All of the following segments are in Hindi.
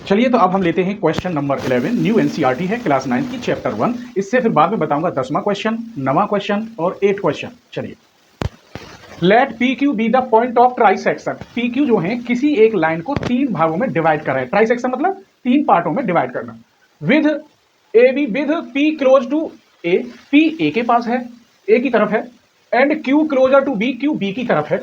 चलिए तो अब हम लेते हैं क्वेश्चन नंबर 11। न्यू एनसीईआरटी है, क्लास 9 की चैप्टर 1। इससे फिर बाद में बताऊंगा 10वां क्वेश्चन, 9वां क्वेश्चन और 8 क्वेश्चन। चलिए, let P Q be the point of trisection. P Q जो है किसी एक लाइन को 3 भागों में डिवाइड कर रहा है। ट्राइसेक्शन मतलब 3 पार्टों में डिवाइड करना। With A B, with P close to A, P A के पास है, ए की तरफ है, and Q closer to B, Q B की तरफ है।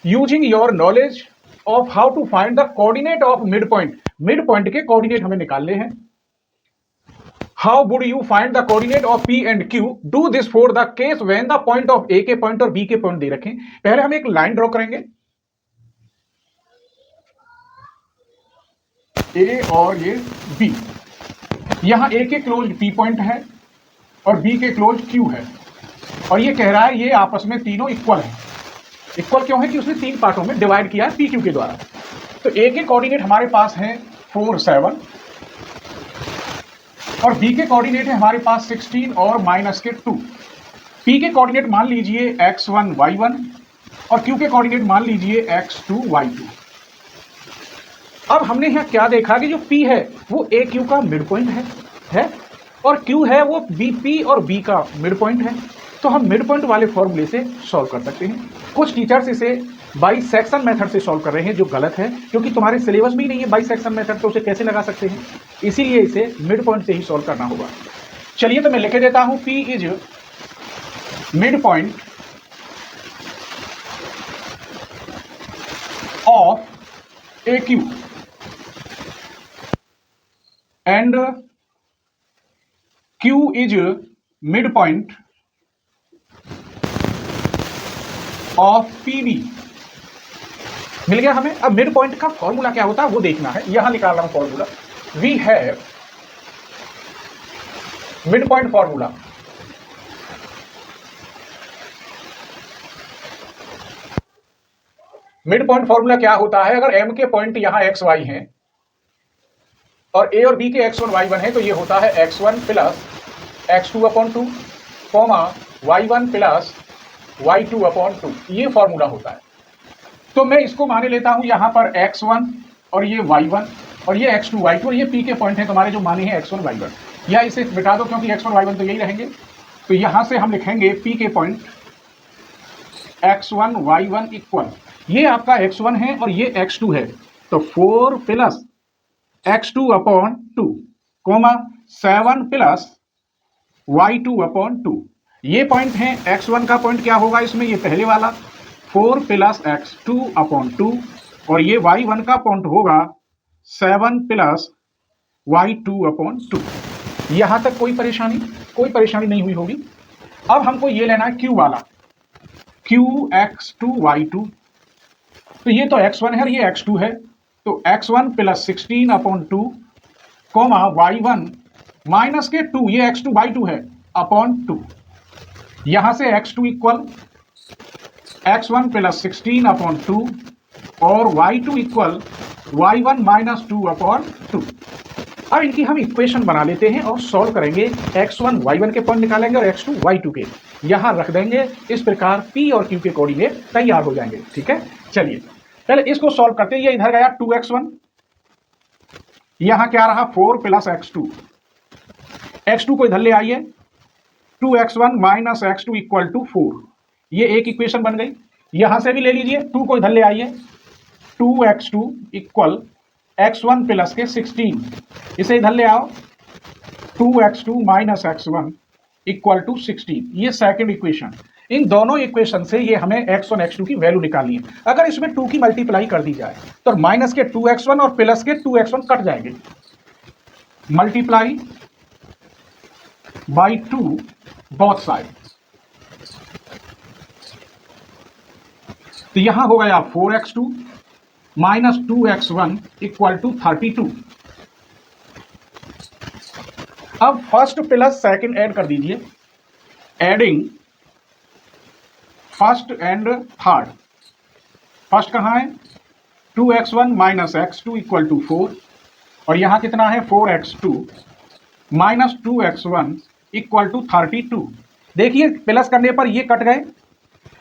Using your knowledge of how to find the coordinate of mid point. Mid point के कोऑर्डिनेट हमें निकालने हैं। How would you find the coordinate of P and Q? Do this for the case when the point of ए के पॉइंट और बी के पॉइंट दे रखें। पहले हम एक लाइन ड्रॉ करेंगे, ए और ये बी। यहां ए के क्लोज पी पॉइंट है और बी के क्लोज क्यू है, और ये कह रहा है ये आपस में तीनों इक्वल है। इक्वल क्यों है कि उसने 3 पार्टों में डिवाइड किया है पी क्यू के द्वारा। तो ए के कोऑर्डिनेट हमारे पास है 4, 7, और बी के कोऑर्डिनेट है हमारे पास 16 और -2। पी के कोऑर्डिनेट मान लीजिए x1, y1, और क्यू के कोऑर्डिनेट मान लीजिए x2, y2। अब हमने यहां क्या देखा कि जो p है वो ए क्यू का मिड पॉइंट है, और q है वो बी पी और b का मिड पॉइंट है। तो हम मिड पॉइंट वाले फॉर्मूले से सॉल्व कर सकते हैं। कुछ टीचर्स इसे बाइसेक्शन मेथड से सॉल्व कर रहे हैं, जो गलत है, क्योंकि तुम्हारे सिलेबस में ही नहीं है बाइसेक्शन मेथड, तो उसे कैसे लगा सकते हैं। इसीलिए इसे मिड पॉइंट से ही सॉल्व करना होगा। चलिए तो मैं लिख देता हूं, P is mid point of A Q and Q is mid point of PB। मिल गया हमें। अब मिड पॉइंट का फॉर्मूला क्या होता है वो देखना है। यहां निकाल रहा हूं formula. We have mid point formula. Mid point formula क्या होता है? अगर M के पॉइंट यहां x y हैं और A और B के x1 y1 है, तो ये होता है x1 plus x2/2 y1 plus y2/2। ये फॉर्मूला होता है। तो मैं इसको माने लेता हूं यहां पर x1 और ये y1 और ये x2 y2 और ये p के पॉइंट हैं तुम्हारे जो माने हैं x1 y1, या इसे मिटा दो क्योंकि x1 y1 तो यही रहेंगे। तो यहां से हम लिखेंगे p के पॉइंट x1 y1 इक्वल, ये आपका x1 है और ये x2 है, तो 4 प्लस x2/2 7 प्लस y2/2। ये पॉइंट है। x1 का पॉइंट क्या होगा इसमें? ये पहले वाला 4 प्लस x2/2, और ये y1 का पॉइंट होगा 7 प्लस y2/2। यहां तक कोई परेशानी नहीं हुई होगी। अब हमको ये लेना है q वाला, qx2 y2। तो ये तो x1 है और ये x2 है, तो x1 प्लस 16/2 y1 माइनस के 2, ये x2 y2 है अपॉन 2। यहां से x2 इक्वल x1 प्लस 16/2 और y2 इक्वल y1 माइनस 2/2। अब इनकी हम इक्वेशन बना लेते हैं और सॉल्व करेंगे। x1 y1 के पॉइंट निकालेंगे और x2 y2 के यहां रख देंगे। इस प्रकार p और q के कोऑर्डिनेट तैयार हो जाएंगे। ठीक है, चलिए पहले इसको सॉल्व करते हैं। ये इधर गया 2x1, यहां क्या रहा 4 प्लस x2 को इधर ले आइए, 2x1 minus x2 equal to 4। ये एक इक्वेशन बन गई। यहां से भी ले लीजिए, 2 को इधर ले आइए, 2x2 इक्वल x1 प्लस के 16, इसे इधर ले आओ, 2x2 minus x1 equal to 16। ये सेकंड इक्वेशन। इन दोनों इक्वेशन से ये हमें x1 x2 की वैल्यू निकालनी है। अगर इसमें 2 की मल्टीप्लाई कर दी जाए तो माइनस के 2x1 और प्लस के 2x1 कट जाएंगे। मल्टीप्लाई बाई 2 बोथ साइड, तो यहां हो गया 4x2 minus 2x1 equal to 32। अब फर्स्ट प्लस सेकंड ऐड कर दीजिए, adding first and third. First कहां है? 2x1 minus x2 equal to 4, और यहां कितना है 4x2 minus 2x1 equal to 32। देखिए प्लस करने पर ये कट गए,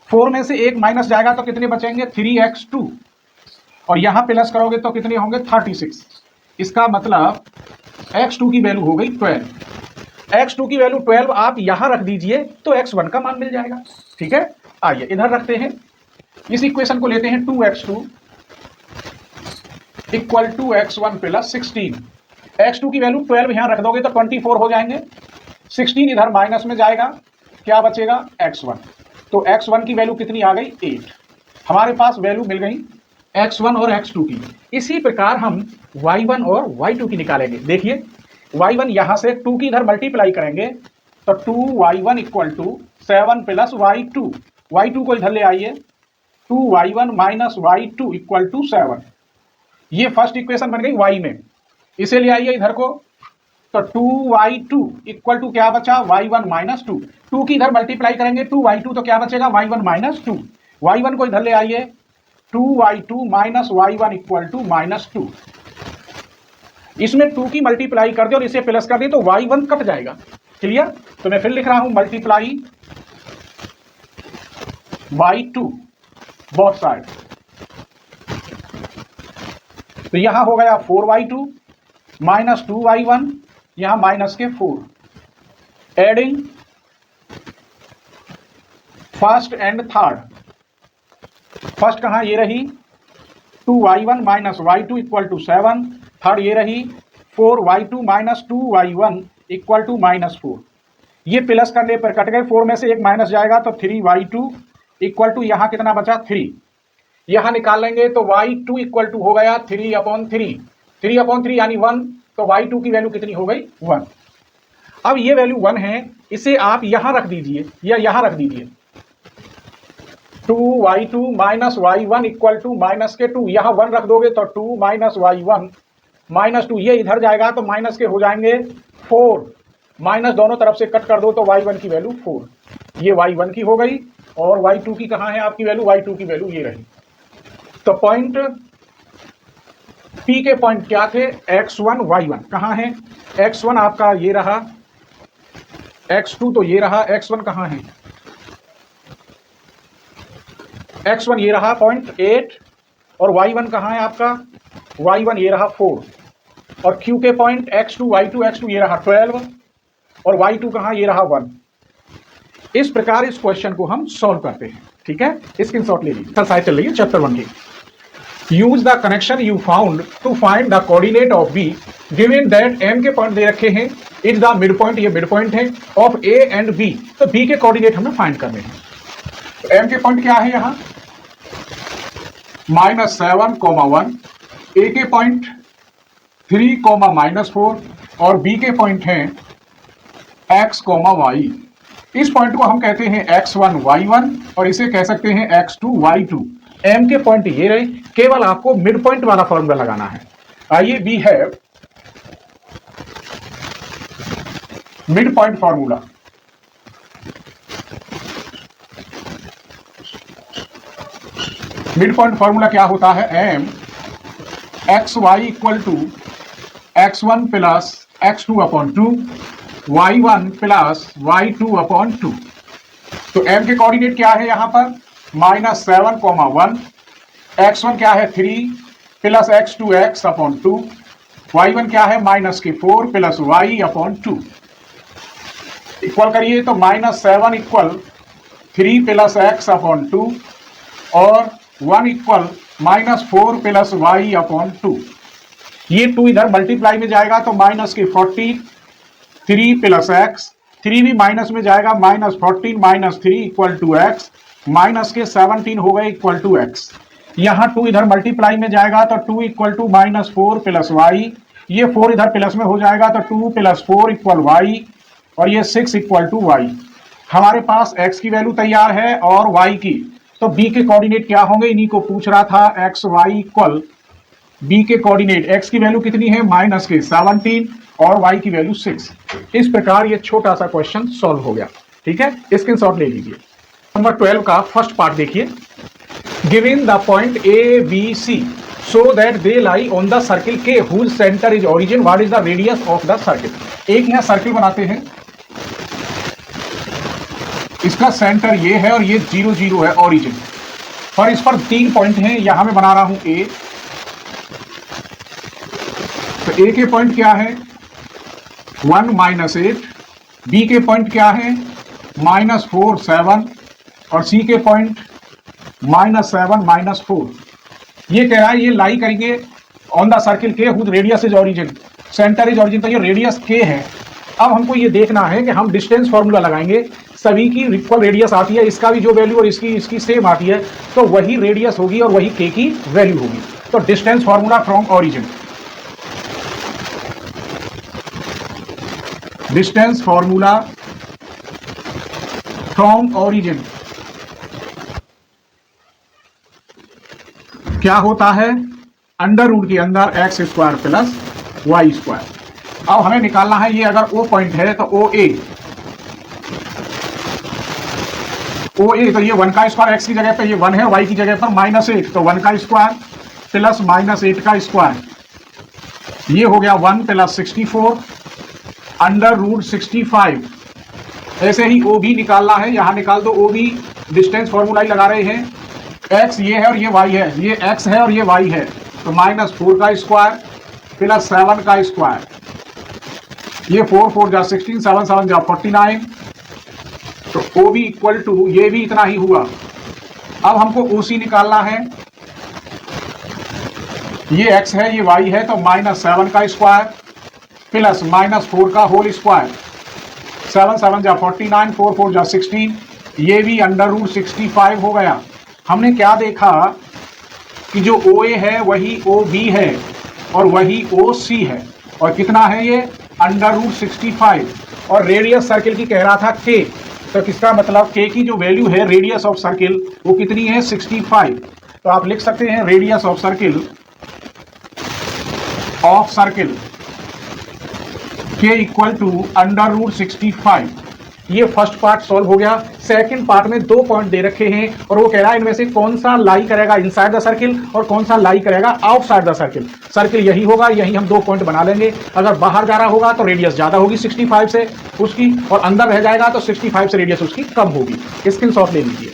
4 में से एक माइनस जाएगा तो कितने बचेंगे 3x2, और यहां प्लस करोगे तो कितने होंगे 36। इसका मतलब x2 की वैल्यू हो गई 12। x2 की वैल्यू 12 आप यहां रख दीजिए तो x1 का मान मिल जाएगा। ठीक है, आइए इधर रखते हैं, इस इक्वेशन को लेते हैं 2x2 equal to x1 plus 16। x2 की वैल्यू 12 यहां रख दोगे तो 24 हो जाएंगे, 16 इधर माइनस में जाएगा, क्या बचेगा x1। तो x1 की वैल्यू कितनी आ गई 8। हमारे पास वैल्यू मिल गई x1 और x2 की। इसी प्रकार हम y1 और y2 की निकालेंगे। देखिए y1 यहां से 2 की इधर मल्टीप्लाई करेंगे तो 2y1 equal to 7 plus y2, y2 को इधर ले आइए, 2y1 minus y2 equal to 7। ये फर्स्ट इक्वेशन बन गई y में, इसे ले आइए इधर को, तो 2y2 इक्वल टू क्या बचा y1 माइनस 2, 2 की इधर मल्टीप्लाई करेंगे 2y2 तो क्या बचेगा y1 माइनस 2, y1 को इधर ले आइए, 2y2 minus y1 equal to minus 2। इसमें 2 की मल्टीप्लाई कर दे और इसे प्लस कर दे तो y1 कट जाएगा। क्लियर? तो मैं फिर लिख रहा हूं मल्टीप्लाई y2 बोथ साइड, तो यहां हो गया 4y2 माइनस 2y1, यहां माइनस के 4, adding first and third. First कहां ये रही 2y1 minus y2 equal to 7, third ये रही 4y2 minus 2y1 equal to minus 4। ये प्लस करने पर कट गए, 4 में से एक माइनस जाएगा तो 3y2 इक्वल टू यहां कितना बचा 3, यहां निकाल लेंगे तो y2 इक्वल टू हो गया 3/3, 3/3 यानी 1, तो y2 की वैल्यू कितनी हो गई 1। अब ये वैल्यू 1 है, इसे आप यहां रख दीजिए या यहां रख दीजिए, 2y2 minus y1 equal to minus के 2, यहां 1 रख दोगे तो 2 माइनस y1 माइनस 2, ये इधर जाएगा तो माइनस के हो जाएंगे 4, माइनस दोनों तरफ से कट कर दो तो y1 की वैल्यू 4, ये y1 की हो गई। और y2 की कहां है आपकी वैल्यू, y2 की वैल्यू ये रही। तो पॉइंट P के पॉइंट क्या थे, x1 y1 कहां है, x1 आपका ये रहा, x2 तो ये रहा, x1 कहां है, x1 ये रहा पॉइंट 8 और y1 कहां है आपका, y1 ये रहा 4, और Q के पॉइंट x2 y2, x2 ये रहा 12 और y2 कहां ये रहा 1। इस प्रकार इस क्वेश्चन को हम सॉल्व करते हैं। ठीक है, स्क्रीनशॉट ले लीजिए। साइड चल रही है चैप्टर 1 की। Use the connection you found to find the coordinate of B given that m के पॉइंट दे रखे हैं, इज द मिड पॉइंट, ये मिड पॉइंट है ऑफ a एंड b, तो b के कोऑर्डिनेट हमें फाइंड करने हैं। तो m के पॉइंट क्या है यहाँ -7, 1, a के पॉइंट 3, -4 और b के पॉइंट हैं x, y। इस पॉइंट को हम कहते हैं x1 y1 और इसे कह सकते हैं x2 y2। m के पॉइंट ये रहे, केवल आपको मिड पॉइंट वाला फॉर्मूला लगाना है। आइए we have mid point formula. Mid point formula क्या होता है, m xy equal to x1 plus x2/2, y1 plus y2/2। तो m के कोऑर्डिनेट क्या है यहां पर -7, 1, x1 क्या है 3 प्लस x2 x/2, y1 क्या है -4 प्लस y/2। इक्वल करिए तो -7 इक्वल 3 प्लस x/2 और 1 इक्वल -4 प्लस y/2। ये 2 इधर मल्टीप्लाई में जाएगा तो -40, 3 प्लस x, 3 भी माइनस में जाएगा, -14 - 3 इक्वल टू x, माइनस के 17 हो गए इक्वल टू x। यहाँ 2 इधर मल्टीप्लाई में जाएगा तो 2 इक्वल टू -4 प्लस y, ये 4 इधर प्लस में हो जाएगा तो 2 प्लस 4 इक्वल y और ये 6 इक्वल टू y। हमारे पास x की वैल्यू तैयार है और y की, तो b के कोऑर्डिनेट क्या होंगे, इन्हीं को पूछ रहा था। x y इक्वल b के कोऑर्डिनेट, x की वैल्यू कितनी है -17 और y की वैल्यू 6। इस प्रकार ये छोटा सा क्वेश्चन सॉल्व हो गया। ठीक है, स्क्रीनशॉट ले लीजिए। नंबर 12 का फर्स्ट पार्ट देखिए, given the point A B C so that they lie on the circle के whose centre is origin, what is the radius of the circle. एक यहां सर्किल बनाते हैं, इसका सेंटर ये है और ये 0, 0 है ओरिजिन, और इस पर 3 पॉइंट हैं, यहां मैं बना रहा हूं ए, तो ए के पॉइंट क्या है 1 -8, बी के पॉइंट क्या है -4 7 और सी के पॉइंट -7 -4। ये कह रहा है ये लाई करेंगे ऑन द सर्किल के whose radius is origin, centre is origin, तो ये रेडियस के है। अब हमको ये देखना है कि हम डिस्टेंस फॉर्मूला लगाएंगे, सभी की इक्वल रेडियस आती है, इसका भी जो वैल्यू और इसकी सेम आती है, तो वही रेडियस होगी और वही के की वैल्यू होगी। तो distance formula from origin, distance formula from origin क्या होता है, अंडर रूट के अंदर x² प्लस y²। अब हमें निकालना है ये अगर O पॉइंट है तो OA तो ये 1 का स्क्वायर, x की जगह पे ये 1 है, y की जगह पर -8, तो 1 का स्क्वायर प्लस -8 का स्क्वायर, ये हो गया 1 + 64 अंडर रूट 65। ऐसे ही OB निकालना है, यहां निकाल दो OB, डिस्टेंस फॉर्मूला ही लगा रहे हैं, x ये है और ये y है, ये x है और ये y है, तो -4 का स्क्वायर प्लस 7 का स्क्वायर, ये 4 4 जा 16, 7 7 जा 49, तो OB इक्वल टू ये भी इतना ही हुआ। अब हमको OC निकालना है, ये x है ये y है, तो -7 का स्क्वायर प्लस -4 का होल स्क्वायर, 7 7 जा 49, 4 4 जा 16, ये भी अंडर रूट 65 हो गया। हमने क्या देखा कि जो OA है वही OB है और वही OC है, और कितना है ये अंडर रूट 65, और रेडियस सर्किल की कह रहा था K, तो किसका मतलब K की जो वैल्यू है रेडियस ऑफ सर्किल वो कितनी है 65। तो आप लिख सकते हैं radius of circle K equal to under root 65। ये फर्स्ट पार्ट सॉल्व हो गया। सेकंड पार्ट में 2 पॉइंट दे रखे हैं और वो कह रहा है इनमें से कौन सा लाई करेगा इनसाइड द सर्किल और कौन सा लाई करेगा आउटसाइड द सर्किल। सर्किल यही होगा, यही हम 2 पॉइंट बना लेंगे। अगर बाहर जा रहा होगा तो रेडियस ज्यादा होगी 65 से उसकी, और अंदर रह जाएगा तो 65 से रेडियस उसकी कम होगी। स्क्रीनशॉट ले लीजिए।